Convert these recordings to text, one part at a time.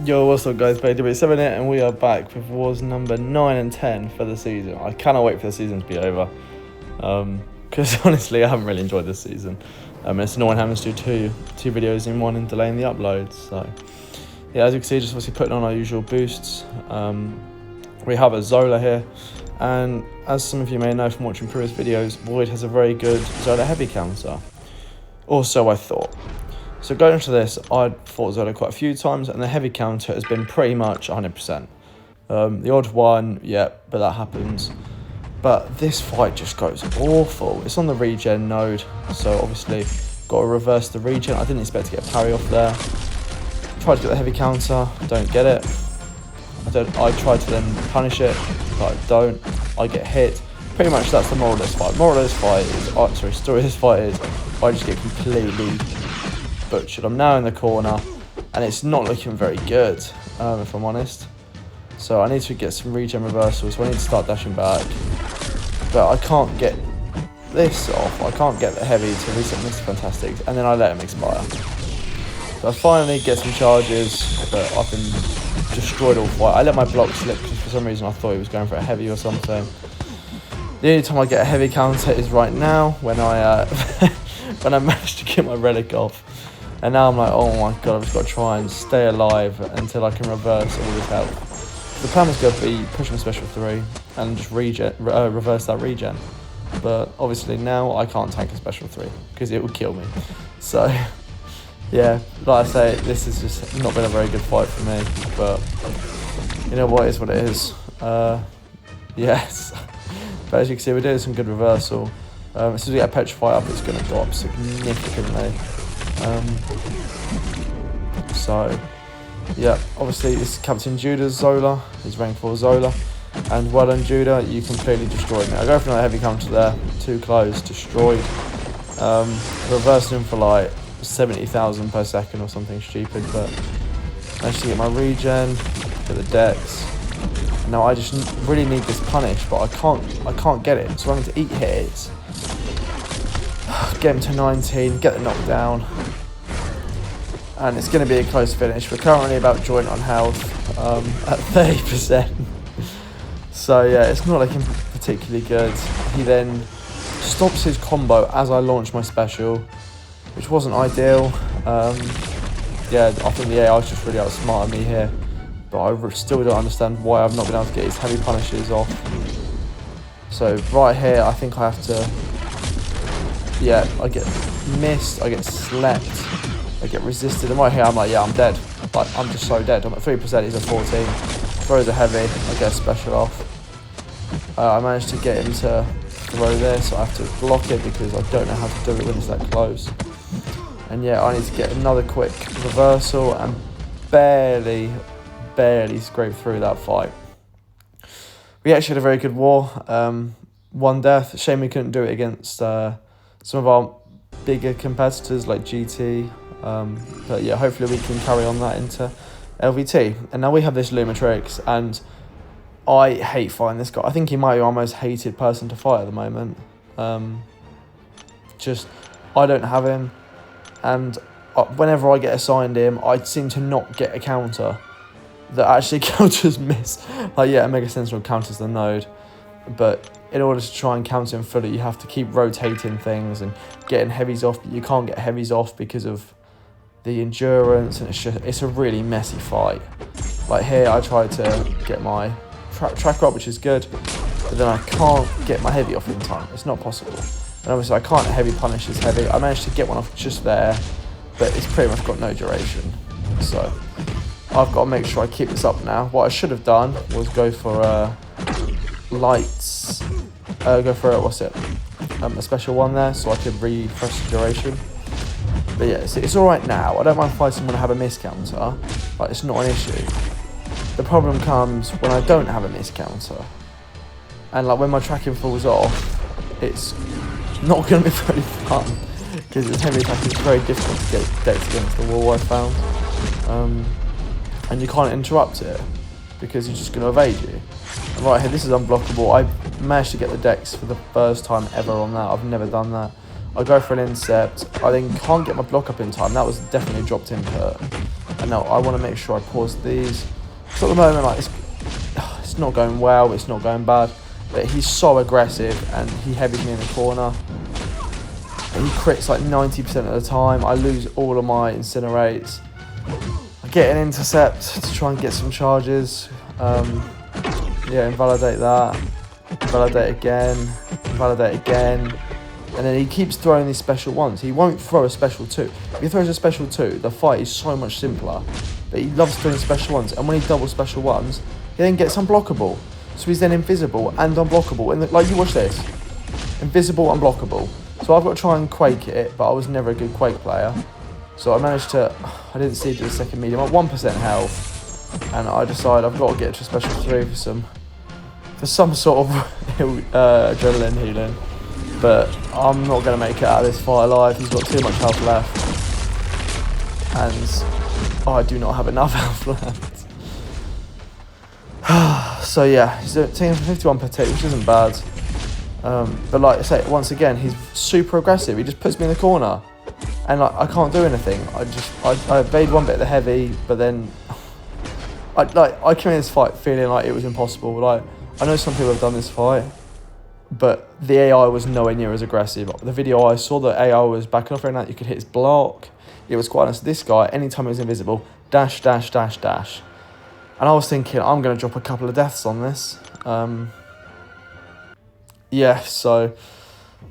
Yo, what's up guys, Play7 here, and we are back with wars number 9 and 10 for the season. I cannot wait for the season to be over, because honestly I haven't really enjoyed this season. It's annoying having to do two videos in one and delaying the uploads. So yeah, as you can see, just obviously putting on our usual boosts. We have a Zola here, and as some of you may know from watching previous videos, Void has a very good Zola heavy counter. Or so I thought. So going into this, I fought Zola quite a few times, and the heavy counter has been pretty much 100%. The odd one, yeah, but that happens. But this fight just goes awful. It's on the regen node, so obviously got to reverse the regen. I didn't expect to get a parry off there. Tried to get the heavy counter, don't get it. I tried to then punish it, but I don't. I get hit. Pretty much that's the moral of this fight. Story of this fight is I just get completely butchered. I'm now in the corner, and it's not looking very good, if I'm honest. So I need to get some regen reversals, so I need to start dashing back. But I can't get this off. I can't get the heavy to reset Mr. Fantastic, and then I let him expire. So I finally get some charges, but I've been destroyed all fight. I let my block slip because for some reason I thought he was going for a heavy or something. The only time I get a heavy counter is right now when I when I managed to get my relic off. And now I'm like, oh my god, I've just got to try and stay alive until I can reverse all his health. The plan was going to be push my special 3 and just reverse that regen. But obviously now I can't tank a special 3 because it would kill me. So yeah, like I say, this has just not been a very good fight for me. But you know what, it is what it is. Yes. But as you can see, we're doing some good reversal. As soon as we get a petrify up, it's going to go up significantly. So yeah, obviously this is Captain Judah's Zola, he's rank 4 Zola, and well done Judah, you completely destroyed me. I go for another heavy counter there, too close, destroyed. Reversing him for like 70,000 per second or something stupid, but managed to get my regen, get the dex. Now I just really need this punish, but I can't get it, so I need to eat hits. Get him to 19, get the knockdown, and it's going to be a close finish. We're currently about joint on health at 30%, so yeah, it's not looking particularly good. He then stops his combo as I launch my special, which wasn't ideal. Yeah, I think the AI's just really outsmarted me here, but I still don't understand why I've not been able to get his heavy punishes off. So right here, I think I have to. Yeah, I get missed, I get slept, I get resisted, and right here I'm like, yeah, I'm dead. Like, I'm just so dead. I'm at 3%, he's at 14. Throws a heavy, I get a special off. I managed to get him to throw this, I have to block it because I don't know how to do it when it's that close. And yeah, I need to get another quick reversal and barely scrape through that fight. We actually had a very good war. 1 death, shame we couldn't do it against some of our bigger competitors like GT, but yeah, hopefully we can carry on that into LVT. And now we have this Lumatrix, and I hate fighting this guy. I think he might be our most hated person to fight at the moment. Just, I don't have him, and whenever I get assigned him, I seem to not get a counter that actually counters miss. Like, yeah, Mega Sentinel counters the node, but in order to try and counter him fully, you have to keep rotating things and getting heavies off, but you can't get heavies off because of the endurance, and it's a really messy fight. Like here, I tried to get my tracker up, which is good, but then I can't get my heavy off in time. It's not possible. And obviously I can't heavy punish his heavy. I managed to get one off just there, but it's pretty much got no duration. So I've got to make sure I keep this up now. What I should have done was go for lights, go for a special one there, so I could refresh the duration. But yeah, it's alright now. I don't mind fighting when I have a miss counter, like, it's not an issue. The problem comes when I don't have a miss counter, and like when my tracking falls off, it's not going to be very fun because it's heavy attack is very difficult to get decks against the wall, I found, and you can't interrupt it because he's just going to evade you. And right here, this is unblockable. I managed to get the dex for the first time ever on that. I've never done that. I go for an incept. I then can't get my block up in time. That was definitely dropped input. And now I want to make sure I pause these. So at the moment, like it's not going well, it's not going bad, but he's so aggressive and he heavies me in the corner. And he crits like 90% of the time. I lose all of my incinerates. I get an intercept to try and get some charges. Yeah, invalidate that. Invalidate again. Invalidate again. And then he keeps throwing these special ones. He won't throw a special 2. If he throws a special 2, the fight is so much simpler. But he loves throwing special ones. And when he doubles special ones, he then gets unblockable. So he's then invisible and unblockable. And like, you watch this. Invisible, unblockable. So I've got to try and Quake it, but I was never a good Quake player. So I managed to... I didn't see it to the second medium. I'm at 1% health. And I decide I've got to get to a special 3 for some sort of adrenaline healing. But I'm not going to make it out of this fight alive. He's got too much health left. And I do not have enough health left. So yeah, he's taking 51 per tick, which isn't bad. But like I say, once again, he's super aggressive. He just puts me in the corner. And like, I can't do anything. I evade one bit of the heavy, but then... I came in this fight feeling like it was impossible. Like, I know some people have done this fight, but the AI was nowhere near as aggressive. The video I saw, the AI was backing off right now. You could hit his block. It was quite honest. This guy, anytime he was invisible, dash, dash, dash, dash. And I was thinking, I'm going to drop a couple of deaths on this. Yeah, so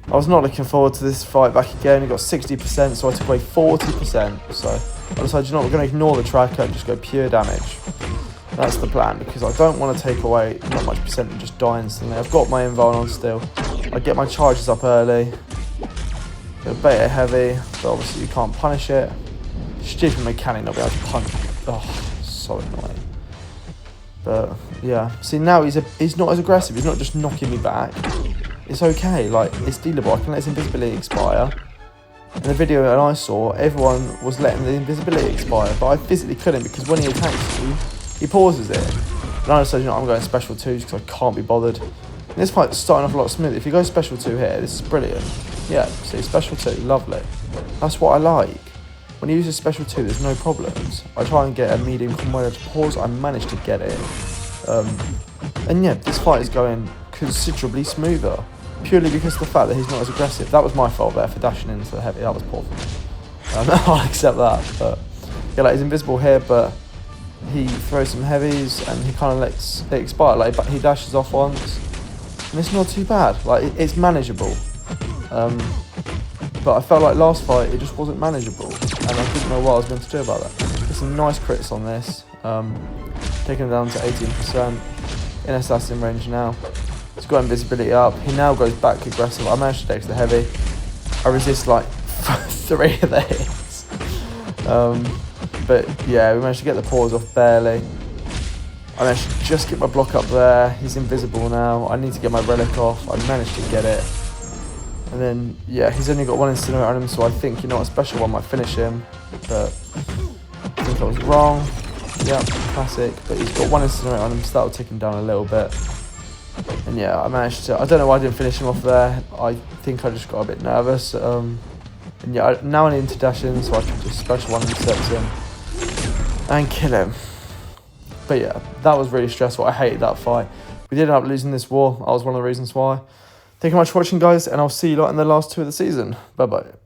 I was not looking forward to this fight back again. He got 60%, so I took away 40%. So I decided, you know what, we're going to ignore the tracker and just go pure damage. That's the plan, because I don't want to take away not much percent and just die instantly. I've got my invuln on still. I get my charges up early. Go beta heavy, but obviously you can't punish it. Stupid mechanic not being able to punish. Oh, so annoying. But yeah, see now he's not as aggressive. He's not just knocking me back. It's okay, like it's dealable. I can let his invisibility expire. In the video that I saw, everyone was letting the invisibility expire, but I physically couldn't, because when he attacks you, he pauses it. And I decided, you know, I'm going special 2s because I can't be bothered. And this fight's starting off a lot smoother. If you go special 2 here, this is brilliant. Yeah, see, special 2, lovely. That's what I like. When you use a special 2, there's no problems. I try and get a medium combo to pause. I managed to get it. And yeah, this fight is going considerably smoother, purely because of the fact that he's not as aggressive. That was my fault there for dashing into the heavy. That was poor. I'll accept that. But yeah, like he's invisible here, but he throws some heavies and he kind of lets it expire. Like he dashes off once, and it's not too bad. Like it's manageable. But I felt like last fight it just wasn't manageable, and I didn't know what I was going to do about that. There's some nice crits on this. Taking him down to 18% in assassin range now. He's got invisibility up. He now goes back aggressive. I managed to dex the heavy. I resist like 3 of the hits. But yeah, we managed to get the pause off barely. I managed to just get my block up there. He's invisible now. I need to get my relic off. I managed to get it. And then, yeah, he's only got 1 incinerator on him, so I think, you know, a special one might finish him. But I think I was wrong. Yeah, classic. But he's got 1 incinerator on him, so that'll take him down a little bit. And yeah, I managed to... I don't know why I didn't finish him off there. I think I just got a bit nervous. And yeah, now I need to dash in, so I can just special 1 intercept him and kill him. But yeah, that was really stressful. I hated that fight. We did end up losing this war. That was one of the reasons why. Thank you very much for watching, guys, and I'll see you lot in the last 2 of the season. Bye-bye.